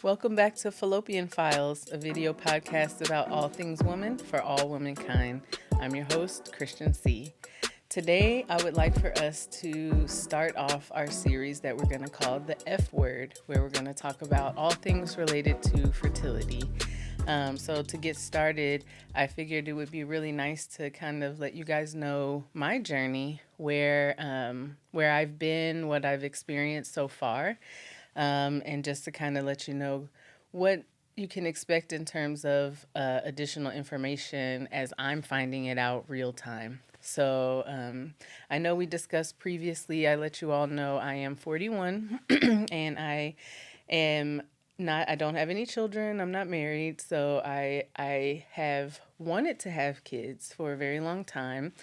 Welcome back to Fallopian Files, a video podcast about all things woman for all womankind. I'm your host, Christian C. Today, I would like for us to start off our series that we're going to call the F Word, where we're going to talk about all things related to fertility. So to get started, I figured it would be really nice to kind of let you guys know my journey, where I've been, what I've experienced so far, and just to kind of let you know what you can expect in terms of additional information as I'm finding it out real time. So I know we discussed previously, I let you all know I am 41 and I am not, I don't have any children. I'm not married. So I have wanted to have kids for a very long time.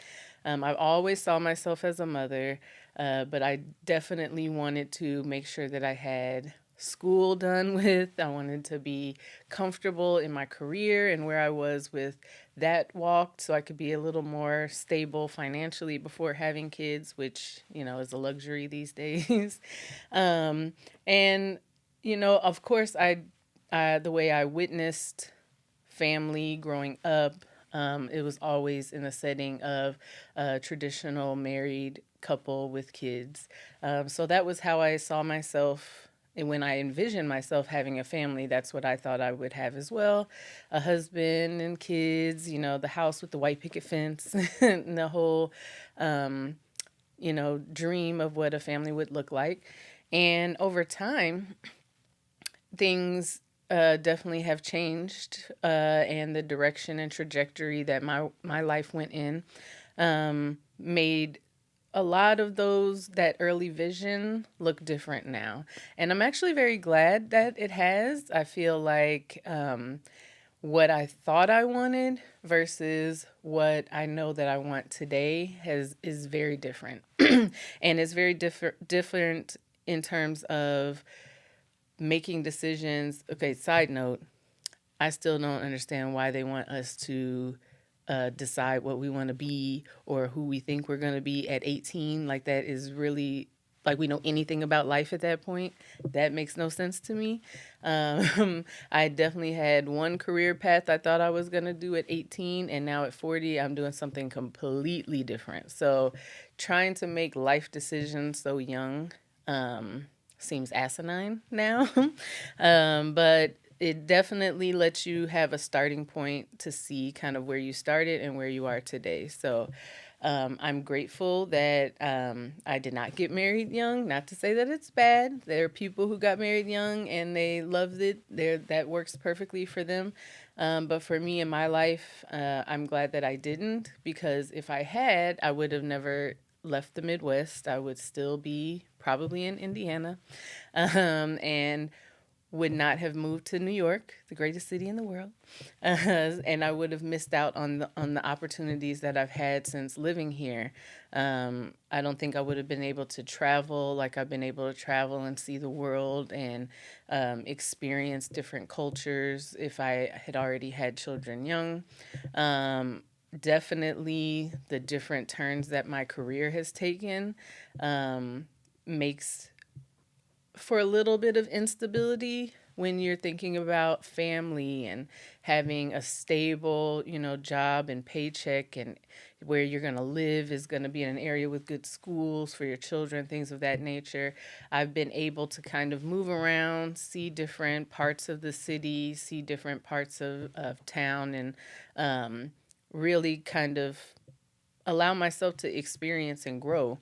I've always saw myself as a mother, but I definitely wanted to make sure that I had school done with. I wanted to be comfortable in my career and where I was with that walk so I could be a little more stable financially before having kids, which, is a luxury these days. And, of course, the way I witnessed family growing up, it was always in the setting of a traditional married couple with kids. So that was how I saw myself. And when I envisioned myself having a family, that's what I thought I would have as well. A husband and kids, the house with the white picket fence, and the whole, dream of what a family would look like. And over time, things definitely have changed, and the direction and trajectory that my life went in made a lot of that early vision look different now. And I'm actually very glad that it has. I feel like what I thought I wanted versus what I know that I want today is very different. And it's very different in terms of making decisions. Okay, side note, I still don't understand why they want us to decide what we want to be or who we think we're going to be at 18. Like, that is really, like, we know anything about life at that point. That makes no sense to me. I definitely had one career path I thought I was going to do at 18, and now at 40, I'm doing something completely different. So trying to make life decisions so young seems asinine now. But it definitely lets you have a starting point to see kind of where you started and where you are today. So I'm grateful that I did not get married young. Not to say that it's bad. There are people who got married young and they loved it. That works perfectly for them. But for me in my life, I'm glad that I didn't, because if I had, I would have never left the Midwest. I would still be probably in Indiana, and would not have moved to New York, the greatest city in the world, and I would have missed out on the opportunities that I've had since living here. I don't think I would have been able to travel like I've been able to travel and see the world and experience different cultures if I had already had children young. Definitely the different turns that my career has taken makes for a little bit of instability when you're thinking about family and having a stable, job and paycheck, and where you're going to live is going to be in an area with good schools for your children, things of that nature. I've been able to kind of move around, see different parts of the city, see different parts of town, and really kind of allow myself to experience and grow,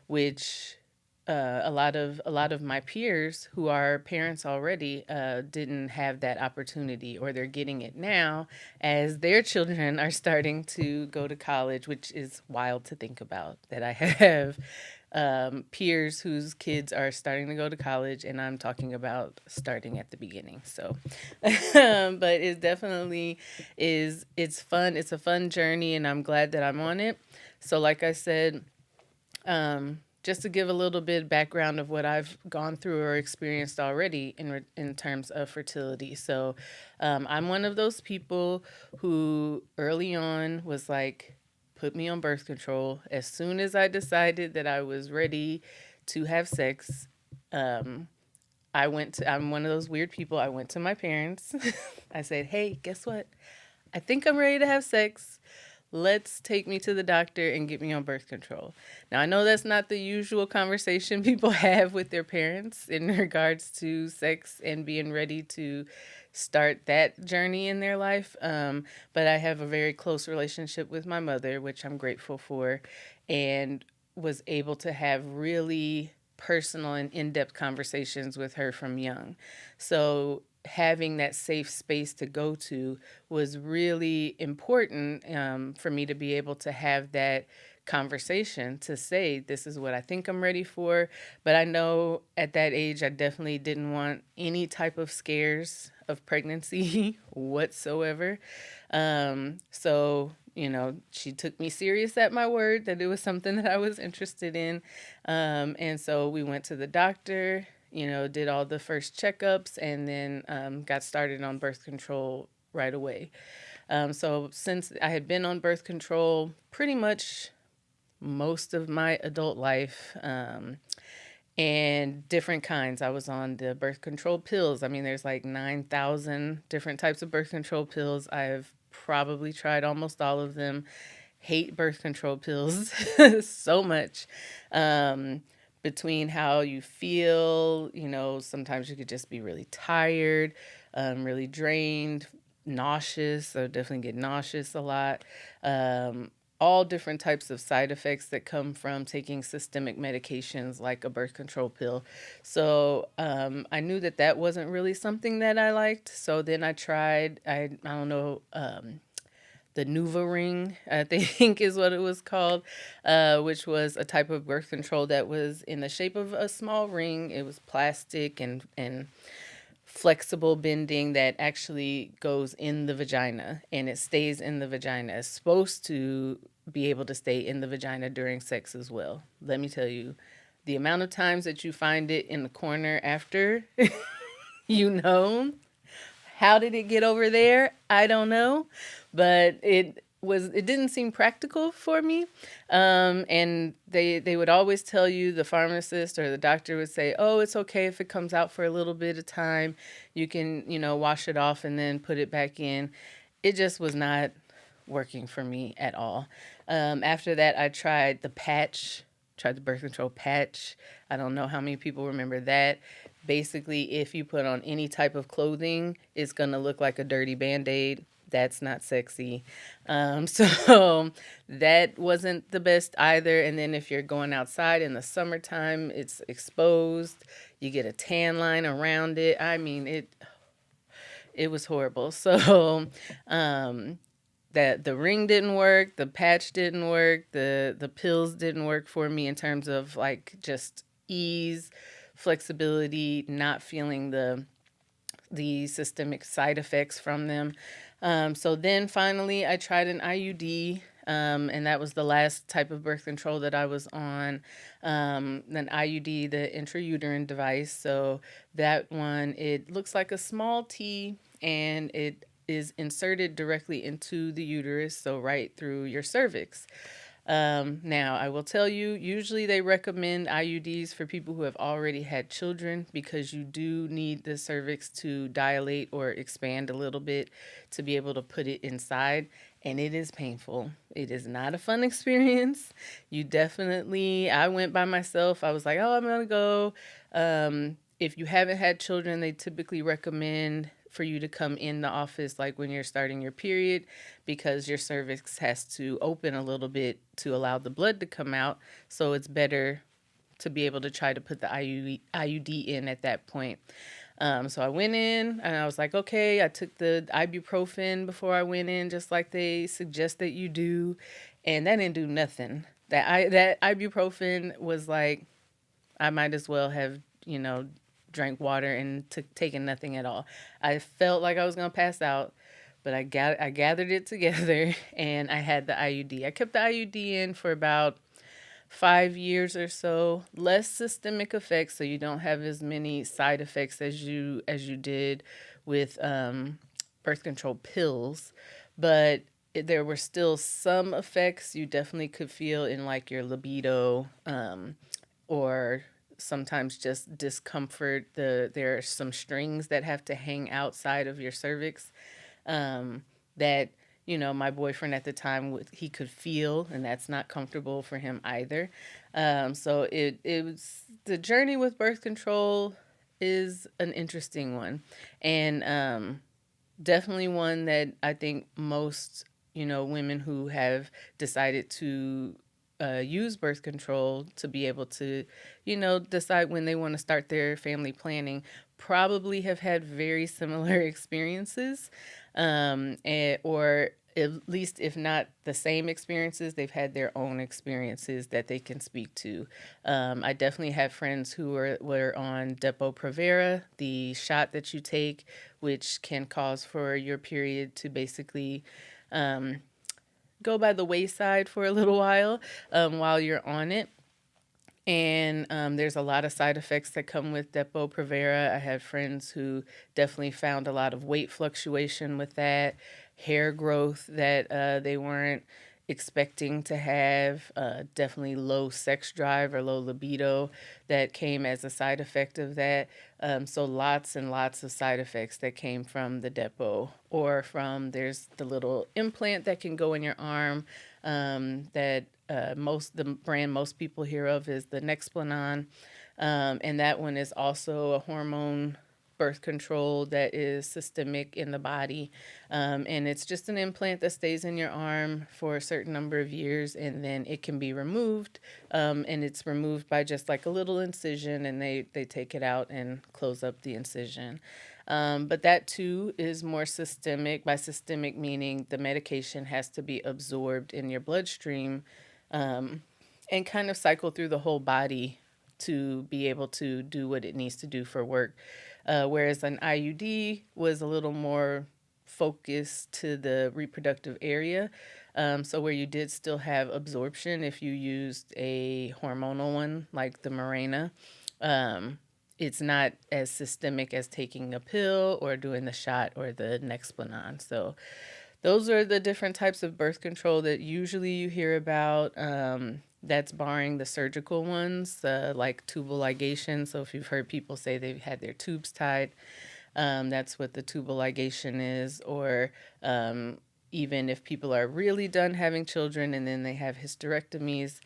which a lot of my peers who are parents already didn't have that opportunity, or they're getting it now as their children are starting to go to college, which is wild to think about, that I have peers whose kids are starting to go to college, and I'm talking about starting at the beginning. So, but it definitely is. It's fun. It's a fun journey, and I'm glad that I'm on it. So, like I said, just to give a little bit of background of what I've gone through or experienced already in terms of fertility. So I'm one of those people who early on was like, put me on birth control. As soon as I decided that I was ready to have sex, um, I'm one of those weird people. I went to my parents. I said, hey, guess what? I think I'm ready to have sex. Let's take me to the doctor and get me on birth control. Now, I know that's not the usual conversation people have with their parents in regards to sex and being ready to start that journey in their life. But I have a very close relationship with my mother, which I'm grateful for, and was able to have really personal and in-depth conversations with her from young. So having that safe space to go to was really important, for me to be able to have that conversation to say, this is what I think I'm ready for. But I know at that age, I definitely didn't want any type of scares of pregnancy whatsoever. So, she took me serious at my word that it was something that I was interested in. And so we went to the doctor, did all the first checkups, and then got started on birth control right away. So since I had been on birth control pretty much most of my adult life, and different kinds. I was on the birth control pills. I mean, there's like 9,000 different types of birth control pills. I've probably tried almost all of them. Hate birth control pills so much. Between how you feel, sometimes you could just be really tired, really drained, nauseous. So definitely get nauseous a lot. All different types of side effects that come from taking systemic medications like a birth control pill. So I knew that that wasn't really something that I liked. So then I tried, I don't know, the Nuva ring, I think is what it was called, which was a type of birth control that was in the shape of a small ring. It was plastic and flexible bending that actually goes in the vagina, and it stays in the vagina. It's supposed to be able to stay in the vagina during sex as well. Let me tell you, the amount of times that you find it in the corner after, you know, how did it get over there? I don't know, but it didn't seem practical for me. And they would always tell you, the pharmacist or the doctor would say, oh, it's okay if it comes out for a little bit of time. You can, wash it off and then put it back in. It just was not working for me at all. After that, I tried the birth control patch. I don't know how many people remember that. Basically, if you put on any type of clothing, it's going to look like a dirty Band-Aid. That's not sexy. So that wasn't the best either. And then if you're going outside in the summertime, it's exposed. You get a tan line around it. I mean, it was horrible. So that the ring didn't work, the patch didn't work, the pills didn't work for me in terms of like just ease, flexibility, not feeling the systemic side effects from them. So then finally I tried an IUD, and that was the last type of birth control that I was on. An IUD, the intrauterine device. So that one, it looks like a small T, and it is inserted directly into the uterus, so right through your cervix. Now, I will tell you, usually they recommend IUDs for people who have already had children because you do need the cervix to dilate or expand a little bit to be able to put it inside, and it is painful. It is not a fun experience. I went by myself. I was like, oh, I'm going to go. If you haven't had children, they typically recommend for you to come in the office like when you're starting your period, because your cervix has to open a little bit to allow the blood to come out. So it's better to be able to try to put the IUD in at that point. So I went in and I was like, okay, I took the ibuprofen before I went in, just like they suggest that you do. And that didn't do nothing. That ibuprofen was like, I might as well have, drank water and taken nothing at all. I felt like I was going to pass out, but I gathered it together and I had the IUD. I kept the IUD in for about 5 years or so. Less systemic effects, so you don't have as many side effects as you did with birth control pills, but there were still some effects you definitely could feel in like your libido, or sometimes just discomfort. There are some strings that have to hang outside of your cervix, that my boyfriend at the time he could feel, and that's not comfortable for him either. So it was the journey with birth control is an interesting one, and definitely one that I think most women who have decided to use birth control to be able to decide when they want to start their family planning probably have had very similar experiences, or at least if not the same experiences, they've had their own experiences that they can speak to. I definitely have friends who were on Depo-Provera, the shot that you take, which can cause for your period to basically go by the wayside for a little while you're on it. And there's a lot of side effects that come with Depo-Provera. I had friends who definitely found a lot of weight fluctuation with that, hair growth that they weren't expecting to have, definitely low sex drive or low libido that came as a side effect of that. So lots and lots of side effects that came from the Depo, or from there's the little implant that can go in your arm, that the brand most people hear of is the Nexplanon, and that one is also a hormone birth control that is systemic in the body, and it's just an implant that stays in your arm for a certain number of years, and then it can be removed, and it's removed by just like a little incision, and they take it out and close up the incision. But that too is more systemic. By systemic meaning the medication has to be absorbed in your bloodstream, and kind of cycle through the whole body to be able to do what it needs to do for work. Whereas an IUD was a little more focused to the reproductive area. So where you did still have absorption if you used a hormonal one like the Mirena, it's not as systemic as taking a pill or doing the shot or the Nexplanon. So those are the different types of birth control that usually you hear about. That's barring the surgical ones, like tubal ligation. So if you've heard people say they've had their tubes tied, that's what the tubal ligation is. Or even if people are really done having children and then they have hysterectomies,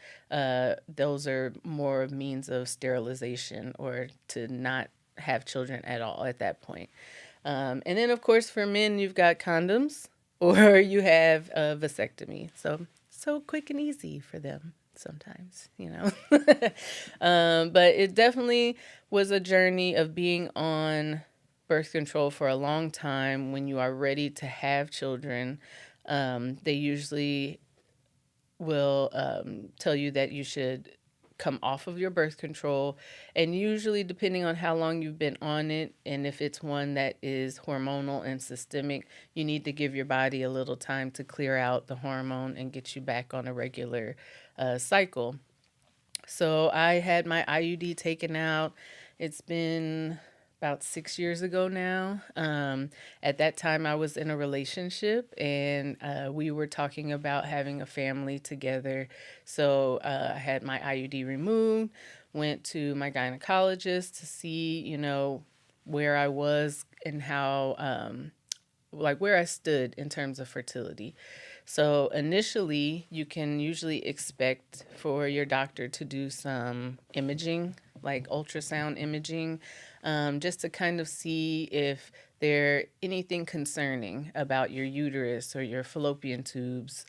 those are more of means of sterilization or to not have children at all at that point. And then, of course, for men, you've got condoms or you have a vasectomy. So quick and easy for them sometimes, but it definitely was a journey of being on birth control for a long time. When you are ready to have children, they usually will tell you that you should come off of your birth control, and usually depending on how long you've been on it and if it's one that is hormonal and systemic, you need to give your body a little time to clear out the hormone and get you back on a regular cycle. So I had my IUD taken out. It's been about 6 years ago now. At that time, I was in a relationship, and we were talking about having a family together. So I had my IUD removed, went to my gynecologist to see, where I was and how, like where I stood in terms of fertility. So initially, you can usually expect for your doctor to do some imaging, like ultrasound imaging, just to kind of see if there anything concerning about your uterus or your fallopian tubes,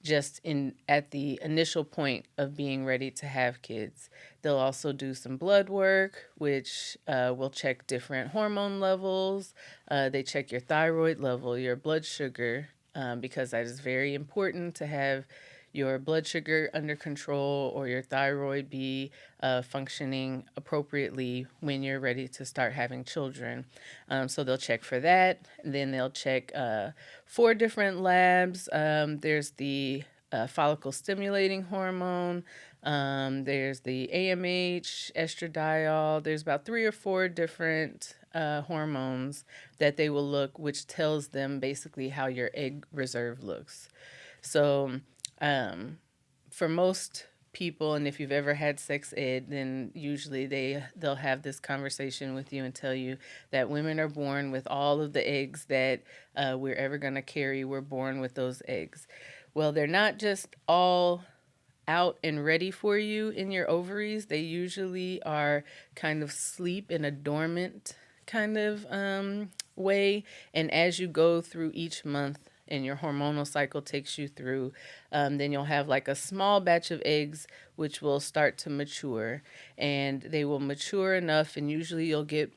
just in at the initial point of being ready to have kids. They'll also do some blood work, which will check different hormone levels. They check your thyroid level, your blood sugar, because that is very important to have your blood sugar under control or your thyroid be functioning appropriately when you're ready to start having children. So they'll check for that. Then they'll check 4 different labs. There's the follicle stimulating hormone. There's the AMH, estradiol. There's about 3 or 4 different hormones that they will look, which tells them basically how your egg reserve looks. So for most people, and if you've ever had sex ed, then usually they'll have this conversation with you and tell you that women are born with all of the eggs that we're ever going to carry. We're born with those eggs. Well, they're not just all out and ready for you in your ovaries. They usually are kind of sleep in a dormant kind of way. And as you go through each month and your hormonal cycle takes you through, then you'll have like a small batch of eggs which will start to mature. And they will mature enough, and usually you'll get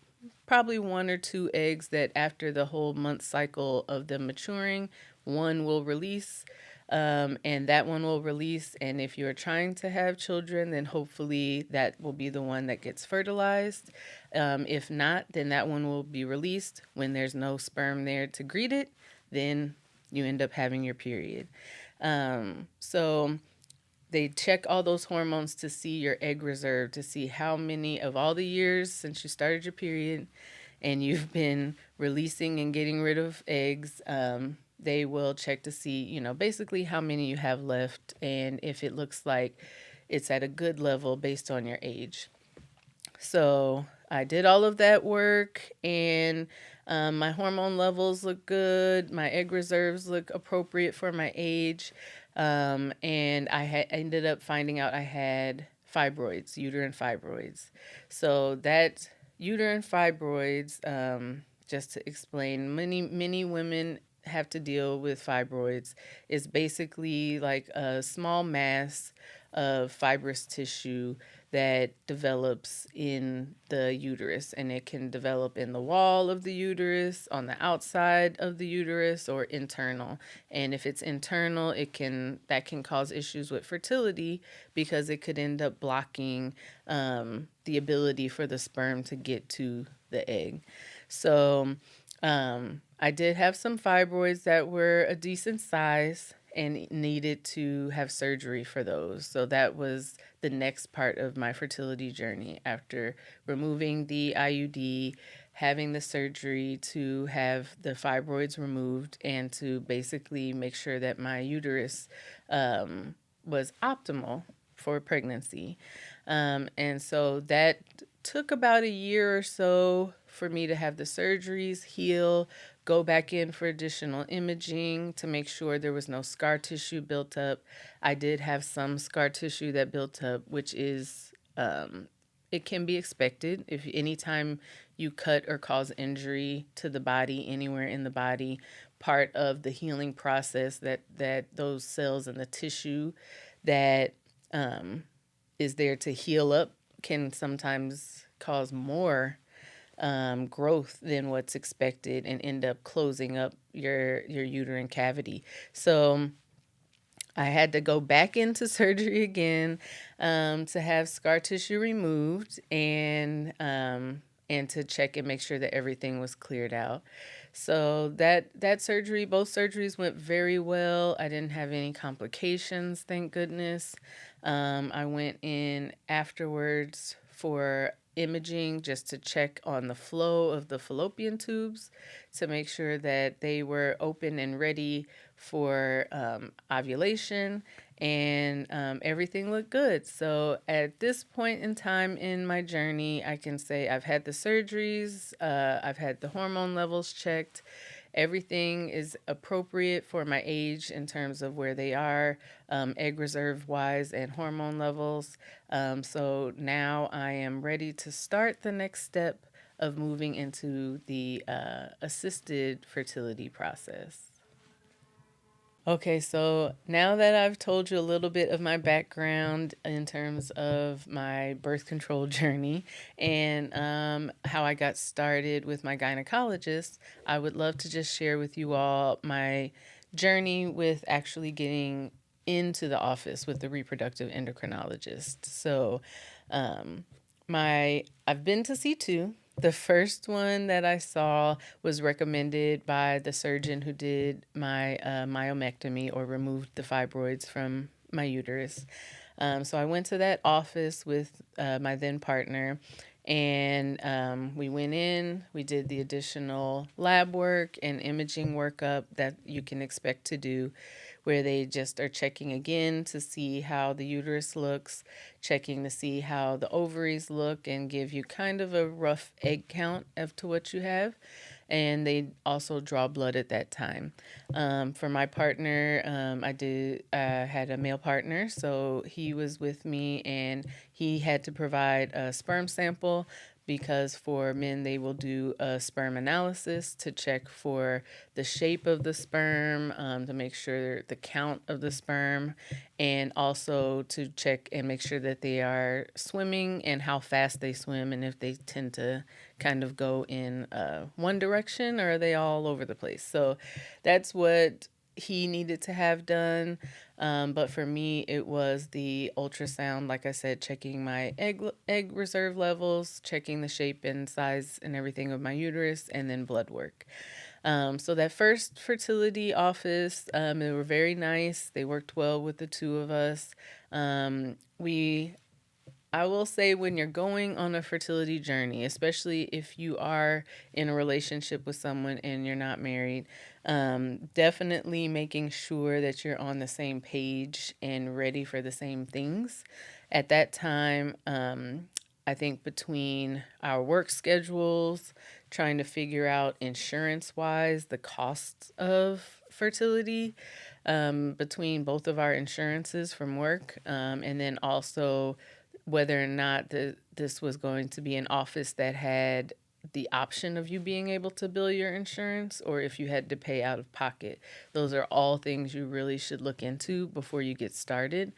probably one or two eggs that after the whole month cycle of them maturing, one will release, and that one will release. And if you're trying to have children, then hopefully that will be the one that gets fertilized. If not, then that one will be released. When there's no sperm there to greet it, then you end up having your period. So they check all those hormones to see your egg reserve, to see how many of all the years since you started your period and you've been releasing and getting rid of eggs. They will check to see, basically how many you have left, and if it looks like it's at a good level based on your age. So I did all of that work, and my hormone levels look good. My egg reserves look appropriate for my age. And I ended up finding out I had fibroids, uterine fibroids. So that uterine fibroids, just to explain, many women have to deal with fibroids. Is basically like a small mass of fibrous tissue that develops in the uterus, and it can develop in the wall of the uterus, on the outside of the uterus, or internal. And if it's internal, that can cause issues with fertility, because it could end up blocking the ability for the sperm to get to the egg. So I did have some fibroids that were a decent size and needed to have surgery for those. So that was the next part of my fertility journey, after removing the IUD, having the surgery to have the fibroids removed, and to basically make sure that my uterus was optimal for pregnancy. And so that took about a year or so for me to have the surgeries heal, go back in for additional imaging to make sure there was no scar tissue built up. I did have some scar tissue that built up, which is, it can be expected. If anytime you cut or cause injury to the body, anywhere in the body, part of the healing process, that those cells and the tissue that is there to heal up can sometimes cause more growth than what's expected, and end up closing up your uterine cavity. So I had to go back into surgery again, to have scar tissue removed, and to check and make sure that everything was cleared out. So that surgery, both surgeries went very well. I didn't have any complications, thank goodness. I went in afterwards for imaging, just to check on the flow of the fallopian tubes, to make sure that they were open and ready for ovulation, and everything looked good. So at this point in time in my journey, I can say I've had the surgeries, I've had the hormone levels checked. Everything is appropriate for my age in terms of where they are, egg reserve wise and hormone levels. So now I am ready to start the next step of moving into the assisted fertility process. Okay, so now that I've told you a little bit of my background in terms of my birth control journey, and how I got started with my gynecologist, I would love to just share with you all my journey with actually getting into the office with the reproductive endocrinologist. So I've been to see two. The first one that I saw was recommended by the surgeon who did my myomectomy, or removed the fibroids from my uterus. So I went to that office with my then partner, and we went in, we did the additional lab work and imaging workup that you can expect to do. where they just are checking again to see how the uterus looks, checking to see how the ovaries look, and give you kind of a rough egg count as to what you have. And they also draw blood at that time. For my partner, I had a male partner, so he was with me, and he had to provide a sperm sample because for men they will do a sperm analysis to check for the shape of the sperm, to make sure the count of the sperm, and also to check and make sure that they are swimming and how fast they swim, and if they tend to kind of go in one direction or are they all over the place. So that's what he needed to have done. But for me, it was the ultrasound, like I said, checking my egg reserve levels, checking the shape and size and everything of my uterus, and then blood work. So that first fertility office, they were very nice. They worked well with the two of us. We I will say when you're going on a fertility journey, especially if you are in a relationship with someone and you're not married, definitely making sure that you're on the same page and ready for the same things. At that time, I think between our work schedules, trying to figure out insurance wise the costs of fertility, between both of our insurances from work, and then also whether or not this was going to be an office that had the option of you being able to bill your insurance or if you had to pay out of pocket. Those are all things you really should look into before you get started.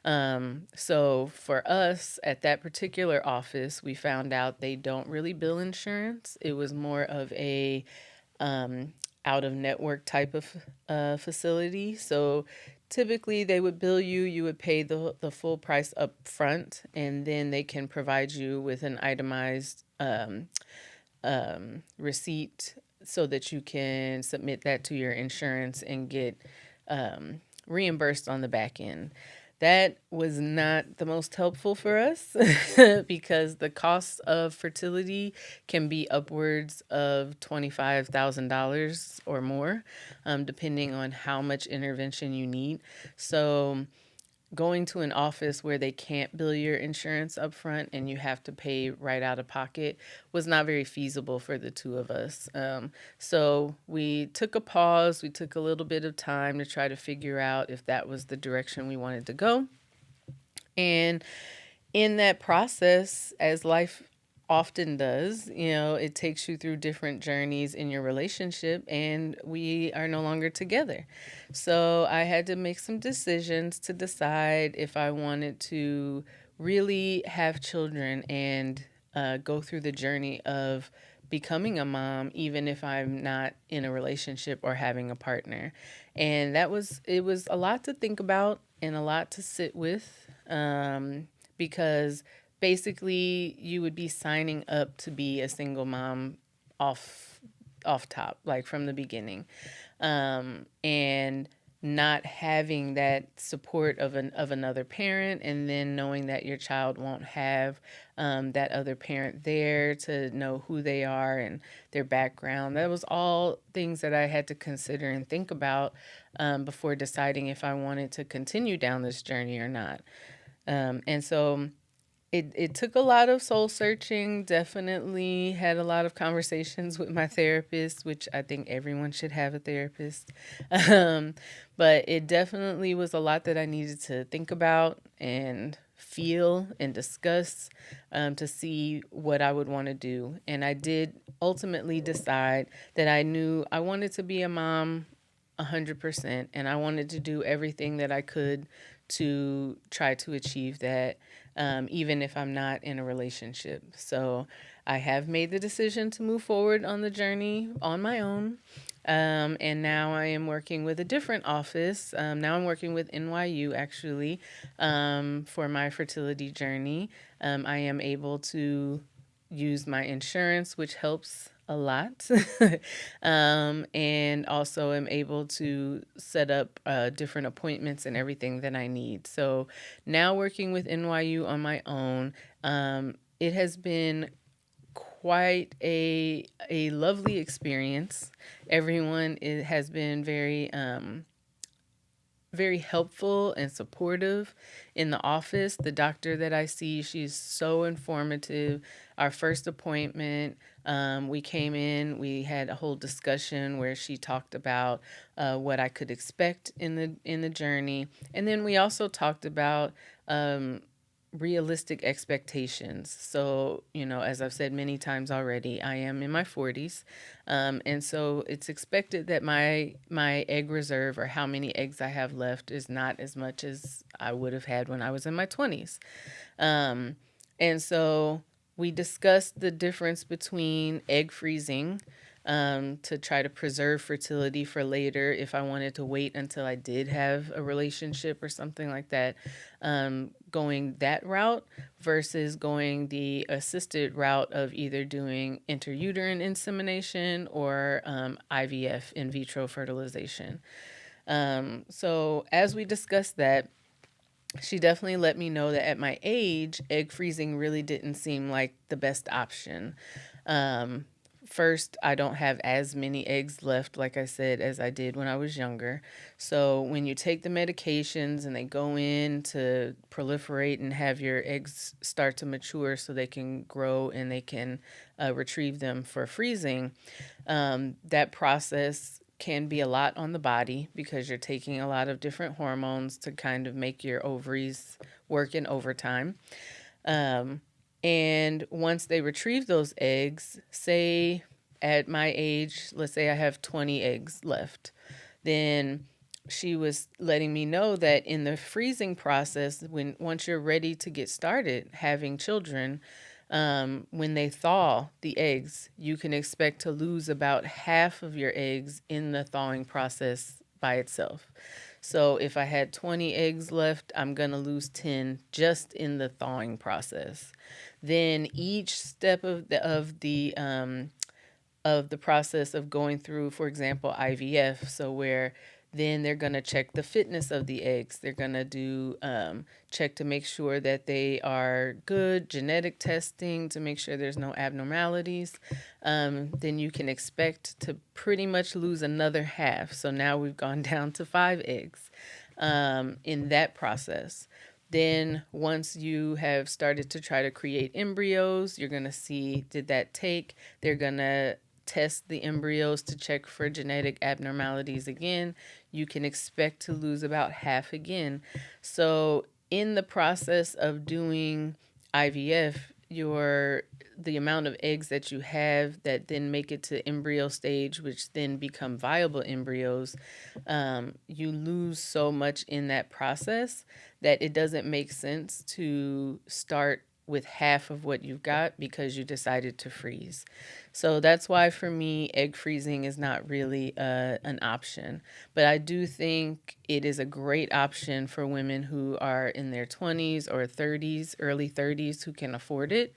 So for us at that particular office, we found out they don't really bill insurance. It was more of a out of network type of facility. So typically they would bill you, you would pay the full price up front, and then they can provide you with an itemized receipt so that you can submit that to your insurance and get reimbursed on the back end. That was not the most helpful for us because the cost of fertility can be upwards of $25,000 or more, depending on how much intervention you need. So going to an office where they can't bill your insurance up front and you have to pay right out of pocket was not very feasible for the two of us. So we took a pause. We took a little bit of time to try to figure out if that was the direction we wanted to go. And in that process, as life often does, it takes you through different journeys in your relationship, and we are no longer together. So I had to make some decisions to decide if I wanted to really have children and go through the journey of becoming a mom, even if I'm not in a relationship or having a partner. And it was a lot to think about and a lot to sit with, because basically you would be signing up to be a single mom off top, like from the beginning, and not having that support of another parent, and then knowing that your child won't have that other parent there to know who they are and their background. That was all things that I had to consider and think about before deciding if I wanted to continue down this journey or not. And so it took a lot of soul searching, definitely had a lot of conversations with my therapist, which I think everyone should have a therapist. But it definitely was a lot that I needed to think about and feel and discuss, to see what I would want to do. And I did ultimately decide that I knew I wanted to be a mom 100%, and I wanted to do everything that I could to try to achieve that, even if I'm not in a relationship. So I have made the decision to move forward on the journey on my own. And now I am working with a different office. Now I'm working with NYU actually, for my fertility journey. I am able to use my insurance, which helps a lot. And also am able to set up different appointments and everything that I need. So now working with NYU on my own, it has been quite a lovely experience. Everyone has been very very helpful and supportive in the office. The doctor that I see, she's so informative. Our first appointment, we came in, we had a whole discussion where she talked about what I could expect in the journey, and then we also talked about realistic expectations. So, as I've said many times already, I am in my 40s. And so it's expected that my egg reserve, or how many eggs I have left, is not as much as I would have had when I was in my 20s. And so we discussed the difference between egg freezing, to try to preserve fertility for later if I wanted to wait until I did have a relationship or something like that, going that route versus going the assisted route of either doing intrauterine insemination or IVF, in vitro fertilization. So as we discussed that, she definitely let me know that at my age, egg freezing really didn't seem like the best option. Um, First, I don't have as many eggs left, like I said, as I did when I was younger. So when you take the medications and they go in to proliferate and have your eggs start to mature so they can grow and they can retrieve them for freezing, that process can be a lot on the body because you're taking a lot of different hormones to kind of make your ovaries work in overtime. Um, and once they retrieve those eggs, say at my age, let's say I have 20 eggs left, then she was letting me know that in the freezing process, when once you're ready to get started having children, when they thaw the eggs, you can expect to lose about half of your eggs in the thawing process by itself. So if I had 20 eggs left, I'm going to lose 10 just in the thawing process. Then each step of the process of going through, for example, IVF, so where then they're going to check the fitness of the eggs. They're going to do check to make sure that they are good, genetic testing to make sure there's no abnormalities. Then you can expect to pretty much lose another half. So now we've gone down to 5 eggs in that process. Then once you have started to try to create embryos, you're going to see, did that take? They're going to test the embryos to check for genetic abnormalities again. You can expect to lose about half again. So in the process of doing IVF, the amount of eggs that you have that then make it to embryo stage, which then become viable embryos, you lose so much in that process that it doesn't make sense to start with half of what you've got because you decided to freeze. So that's why for me, egg freezing is not really an option. But I do think it is a great option for women who are in their 20s or 30s, early 30s, who can afford it,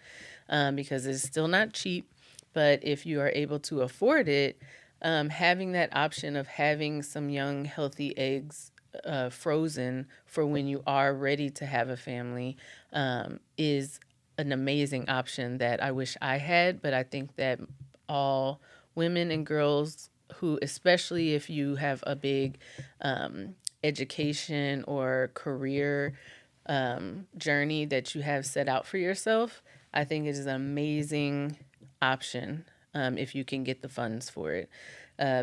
because it's still not cheap. But if you are able to afford it, having that option of having some young, healthy eggs frozen for when you are ready to have a family is an amazing option that I wish I had. But I think that all women and girls who, especially if you have a big education or career journey that you have set out for yourself, I think it is an amazing option if you can get the funds for it.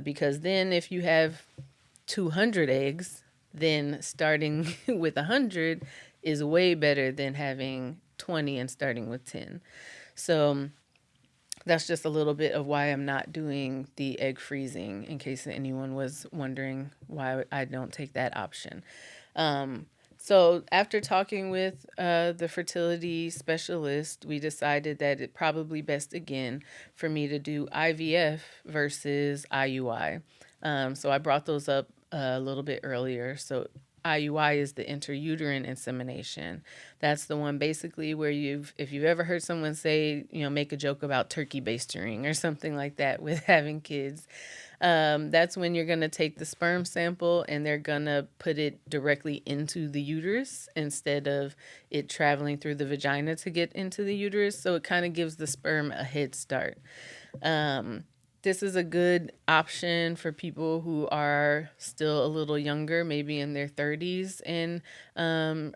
Because then if you have 200 eggs, then starting with 100 is way better than having 20 and starting with 10. So that's just a little bit of why I'm not doing the egg freezing, in case anyone was wondering why I don't take that option. So after talking with the fertility specialist, we decided that it probably best again for me to do IVF versus IUI. So I brought those up a little bit earlier. So IUI is the intrauterine insemination. That's the one basically where if you've ever heard someone say, make a joke about turkey bastering or something like that with having kids, that's when you're going to take the sperm sample and they're going to put it directly into the uterus instead of it traveling through the vagina to get into the uterus. So it kind of gives the sperm a head start. this is a good option for people who are still a little younger, maybe in their 30s, and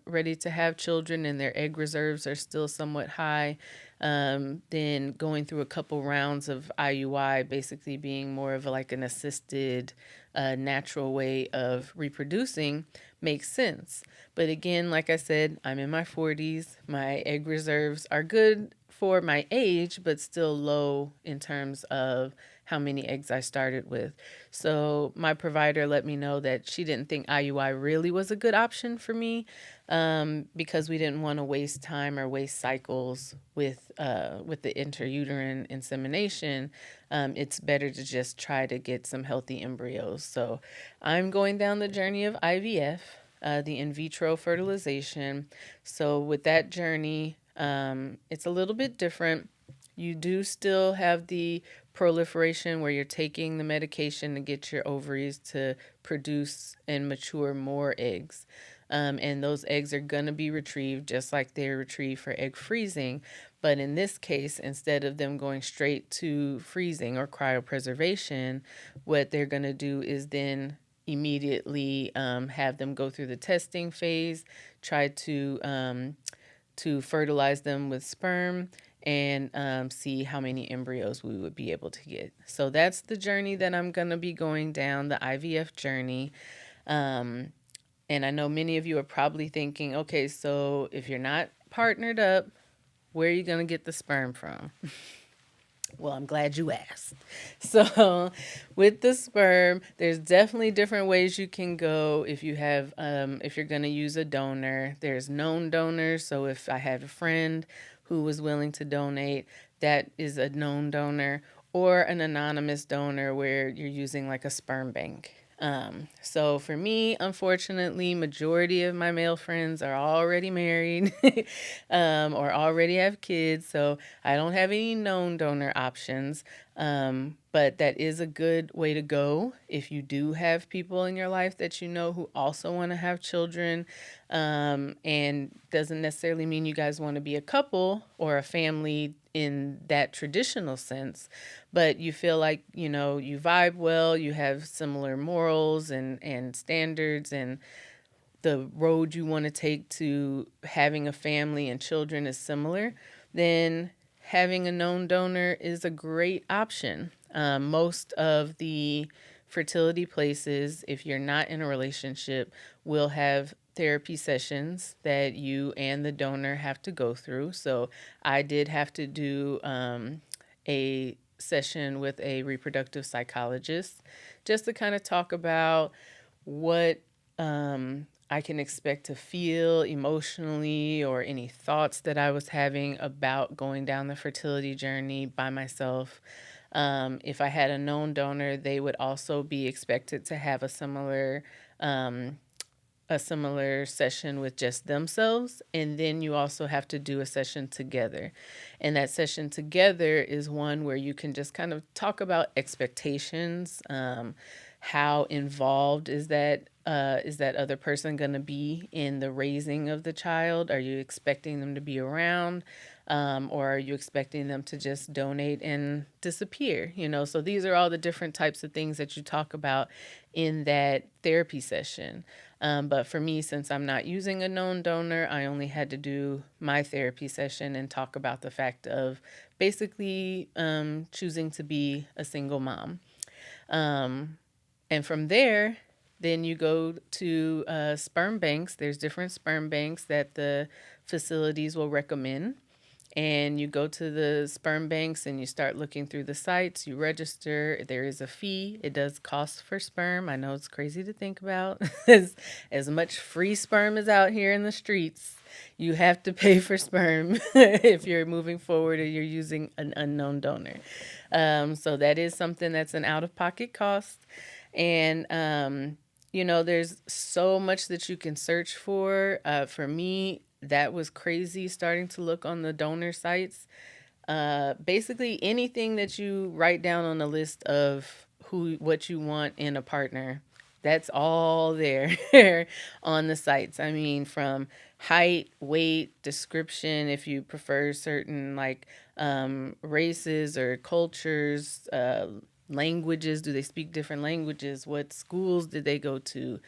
ready to have children, and their egg reserves are still somewhat high. Then going through a couple rounds of IUI, basically being more of like an assisted, natural way of reproducing, makes sense. But again, like I said, I'm in my 40s. My egg reserves are good for my age, but still low in terms of how many eggs I started with. So my provider let me know that she didn't think IUI really was a good option for me, because we didn't want to waste time or waste cycles with the intrauterine insemination. It's better to just try to get some healthy embryos. So I'm going down the journey of IVF, the in vitro fertilization. So with that journey, it's a little bit different. You do still have the proliferation where you're taking the medication to get your ovaries to produce and mature more eggs. And those eggs are going to be retrieved just like they're retrieved for egg freezing. But in this case, instead of them going straight to freezing or cryopreservation, what they're going to do is then immediately have them go through the testing phase, try to fertilize them with sperm, and see how many embryos we would be able to get. So that's the journey that I'm going to be going down, the IVF journey. Um, and I know many of you are probably thinking, okay, so if you're not partnered up, where are you going to get the sperm from? Well, I'm glad you asked. So, with the sperm, there's definitely different ways you can go if you have, if you're going to use a donor. There's known donors. So, if I had a friend who was willing to donate, that is a known donor, or an anonymous donor where you're using like a sperm bank. So for me, unfortunately, majority of my male friends are already married, or already have kids. So I don't have any known donor options. But that is a good way to go if you do have people in your life that you know who also want to have children. And doesn't necessarily mean you guys want to be a couple or a family in that traditional sense, but you feel like, you know, you vibe well, you have similar morals and standards, and the road you want to take to having a family and children is similar, then having a known donor is a great option. Most of the fertility places, if you're not in a relationship, will have therapy sessions that you and the donor have to go through. So I did have to do a session with a reproductive psychologist just to kind of talk about what I can expect to feel emotionally, or any thoughts that I was having about going down the fertility journey by myself. If I had a known donor, they would also be expected to have a similar session with just themselves, and then you also have to do a session together. And that session together is one where you can just kind of talk about expectations. How involved is that other person going to be in the raising of the child? Are you expecting them to be around? Or are you expecting them to just donate and disappear? You know, so these are all the different types of things that you talk about in that therapy session. But for me, since I'm not using a known donor, I only had to do my therapy session and talk about the fact of basically choosing to be a single mom. And from there, then you go to sperm banks. There's different sperm banks that the facilities will recommend. And you go to the sperm banks and you start looking through the sites. You register. There is a fee. It does cost for sperm. I know it's crazy to think about. As much free sperm is out here in the streets, you have to pay for sperm if you're moving forward or you're using an unknown donor. So that is something that's an out-of-pocket cost. And you know, there's so much that you can search for. For me, that was crazy starting to look on the donor sites. Basically, anything that you write down on the list of what you want in a partner, that's all there on the sites. I mean, from height, weight, description, if you prefer certain like races or cultures, languages. Do they speak different languages? What schools did they go to?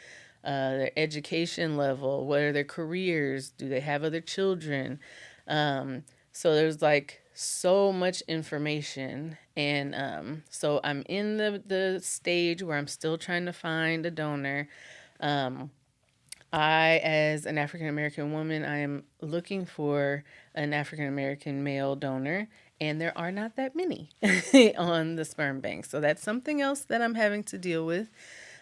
Their education level. What are their careers? Do they have other children? So there's like so much information. And so I'm in the stage where I'm still trying to find a donor. Um, I, as an African American woman, I am looking for an African American male donor, and there are not that many on the sperm bank. So that's something else that I'm having to deal with,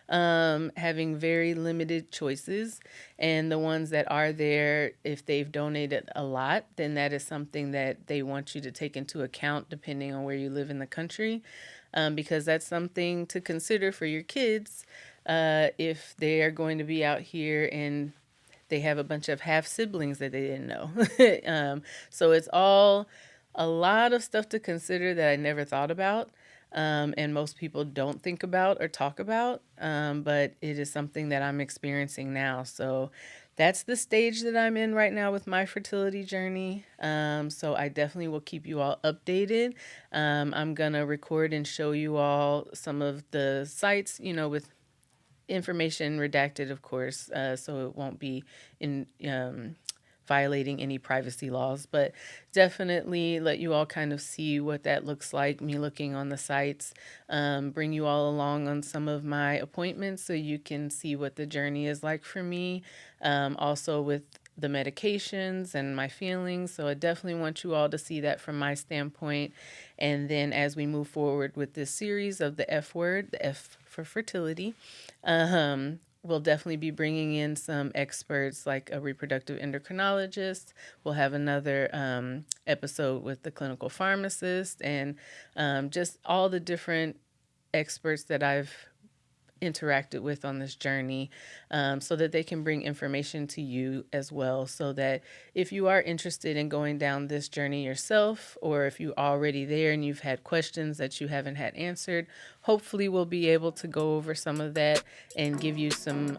having very limited choices. And the ones that are there, if they've donated a lot, then that is something that they want you to take into account depending on where you live in the country, because that's something to consider for your kids if they are going to be out here and they have a bunch of half siblings that they didn't know. So it's all a lot of stuff to consider that I never thought about. And most people don't think about or talk about, but it is something that I'm experiencing now. So that's the stage that I'm in right now with my fertility journey. So I definitely will keep you all updated. I'm going to record and show you all some of the sites, with information redacted, of course, so it won't be in violating any privacy laws, but definitely let you all kind of see what that looks like, me looking on the sites, bring you all along on some of my appointments so you can see what the journey is like for me, also with the medications and my feelings. So I definitely want you all to see that from my standpoint. And then as we move forward with this series of the F word, the F for fertility, we'll definitely be bringing in some experts like a reproductive endocrinologist. We'll have another episode with the clinical pharmacist and just all the different experts that I've interacted with on this journey, so that they can bring information to you as well, so that if you are interested in going down this journey yourself, or if you're already there and you've had questions that you haven't had answered, hopefully we'll be able to go over some of that and give you some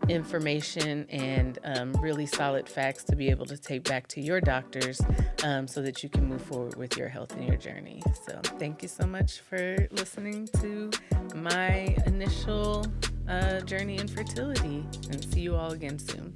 information and really solid facts to be able to take back to your doctors, so that you can move forward with your health and your journey. So thank you so much for listening to my initial journey in fertility, and see you all again soon.